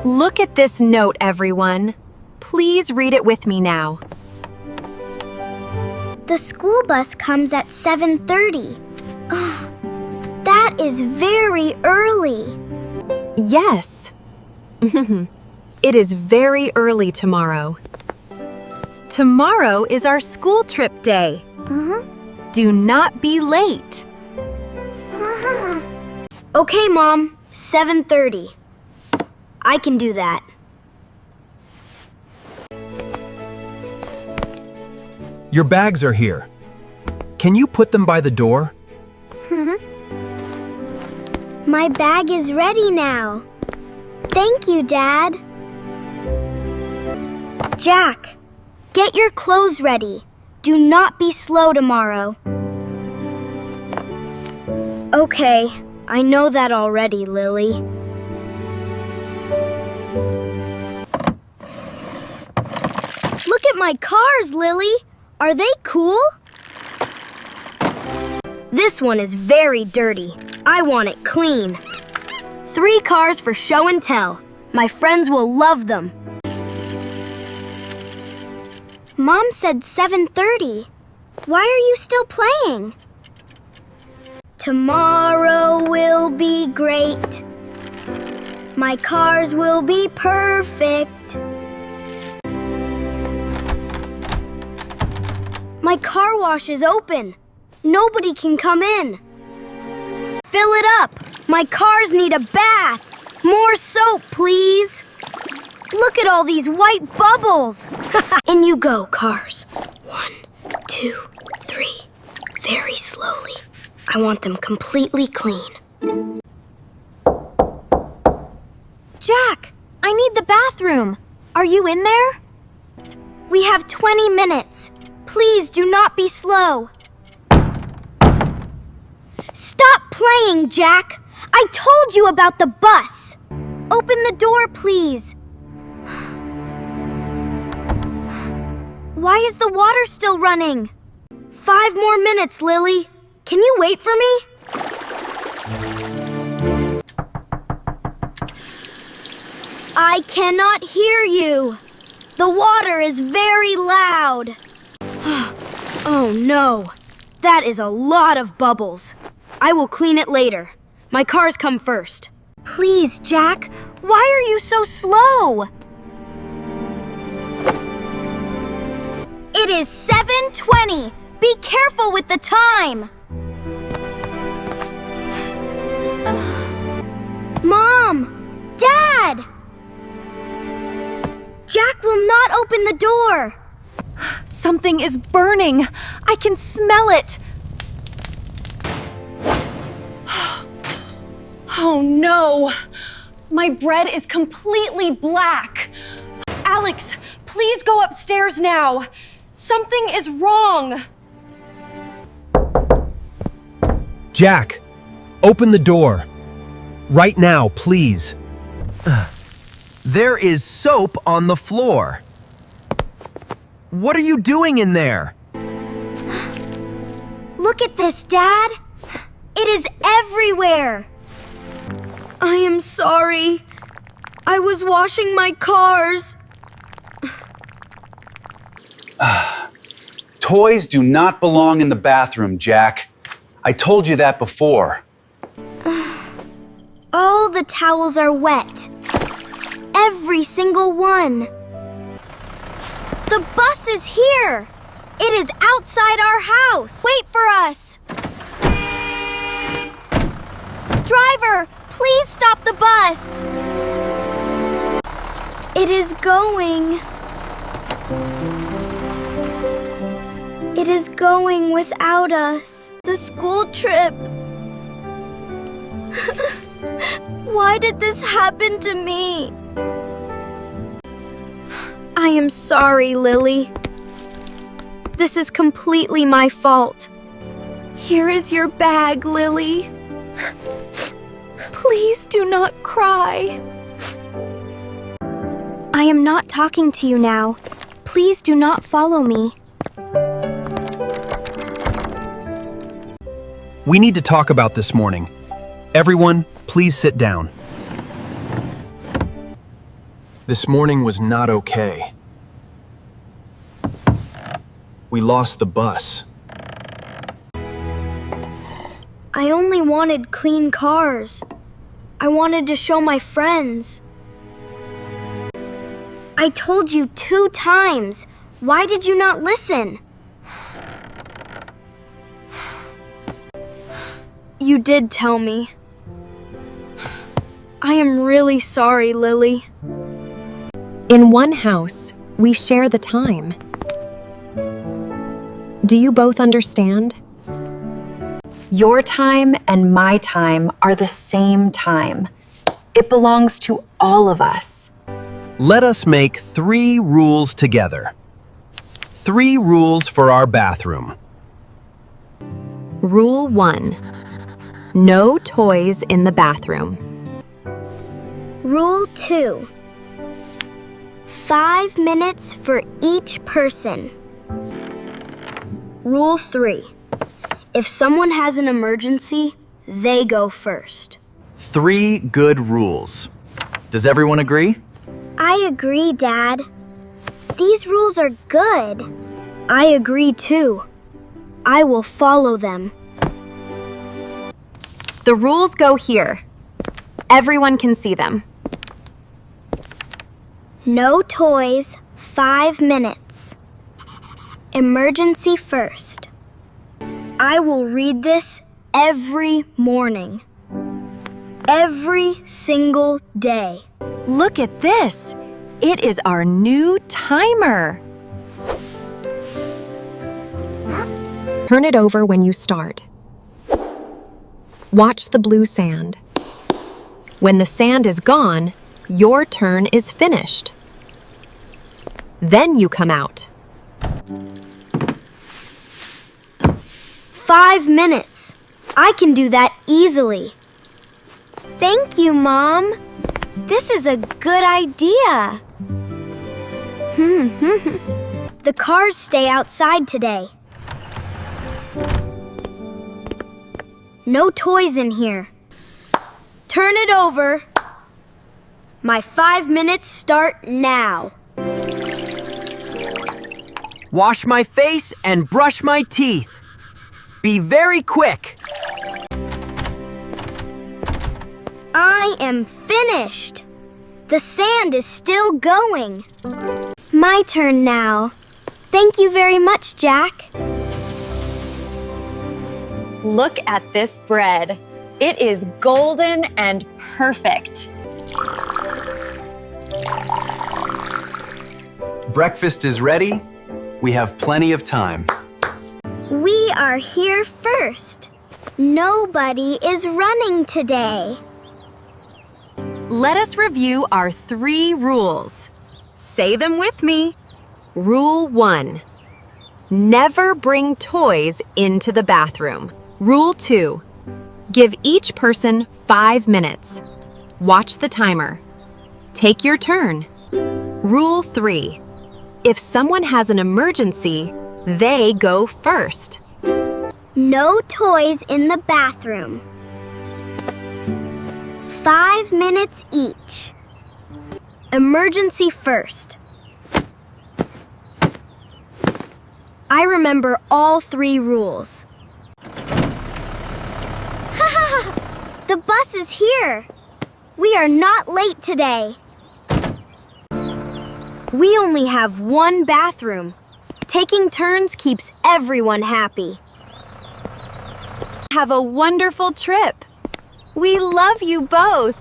Look at this note, everyone. Please read it with me now. The school bus comes at 7:30. Oh, that is very early. Yes. It is very early tomorrow. Tomorrow is our school trip day. Do not be late. Okay, Mom. 7:30. I can do that. Your bags are here. Can you put them by the door? My bag is ready now. Thank you, Dad. Jack, get your clothes ready. Do not be slow tomorrow. Okay, I know that already, Lily. Look at my cars, Lily. Are they cool? This one is very dirty. I want it clean. 3 cars for show and tell. My friends will love them. Mom said 7:30. Why are you still playing? Tomorrow will be great. My cars will be perfect. My car wash is open. Nobody can come in. Fill it up. My cars need a bath. More soap, please. Look at all these white bubbles. In you go, cars. 1, 2, 3. Very slowly. I want them completely clean. Jack, I need the bathroom. Are you in there? We have 20 minutes. Please do not be slow. Stop playing, Jack. I told you about the bus. Open the door, please. Why is the water still running? 5 more minutes, Lily. Can you wait for me? I cannot hear you. The water is very loud. Oh no, that is a lot of bubbles. I will clean it later. My cars come first. Please, Jack, why are you so slow? It is 7:20. Be careful with the time. Mom! Dad! Jack will not open the door. Something is burning. I can smell it. Oh no! My bread is completely black. Alex, please go upstairs now. Something is wrong. Jack, open the door. Right now, please. There is soap on the floor. What are you doing in there? Look at this, Dad. It is everywhere. I am sorry. I was washing my cars. Toys do not belong in the bathroom, Jack. I told you that before. All the towels are wet. Every single one. The bus is here. It is outside our house. Wait for us. Driver, please stop the bus. It is going. It is going without us. The school trip. Why did this happen to me? I am sorry, Lily. This is completely my fault. Here is your bag, Lily. Please do not cry. I am not talking to you now. Please do not follow me. We need to talk about this morning. Everyone, please sit down. This morning was not okay. We lost the bus. I only wanted clean cars. I wanted to show my friends. I told you 2 times. Why did you not listen? You did tell me. I am really sorry, Lily. In one house, we share the time. Do you both understand? Your time and my time are the same time. It belongs to all of us. Let us make 3 rules together. 3 rules for our bathroom. Rule 1. No toys in the bathroom. Rule 2. 5 minutes for each person. Rule 3. If someone has an emergency, they go first. 3 good rules. Does everyone agree? I agree, Dad. These rules are good. I agree too. I will follow them. The rules go here. Everyone can see them. No toys, 5 minutes. Emergency first. I will read this every morning. Every single day. Look at this. It is our new timer. Turn it over when you start. Watch the blue sand. When the sand is gone, your turn is finished. Then you come out. 5 minutes. I can do that easily. Thank you, Mom. This is a good idea. The cars stay outside today. No toys in here. Turn it over. My 5 minutes start now. Wash my face and brush my teeth. Be very quick. I am finished. The sand is still going. My turn now. Thank you very much, Jack. Look at this bread. It is golden and perfect. Breakfast is ready. We have plenty of time. We are here first. Nobody is running today. Let us review our 3 rules. Say them with me. Rule 1. Never bring toys into the bathroom. Rule 2. Give each person 5 minutes. Watch the timer. Take your turn. Rule 3. If someone has an emergency, they go first. No toys in the bathroom. 5 minutes each. Emergency first. I remember all 3 rules. The bus is here. We are not late today. We only have 1 bathroom. Taking turns keeps everyone happy. Have a wonderful trip. We love you both.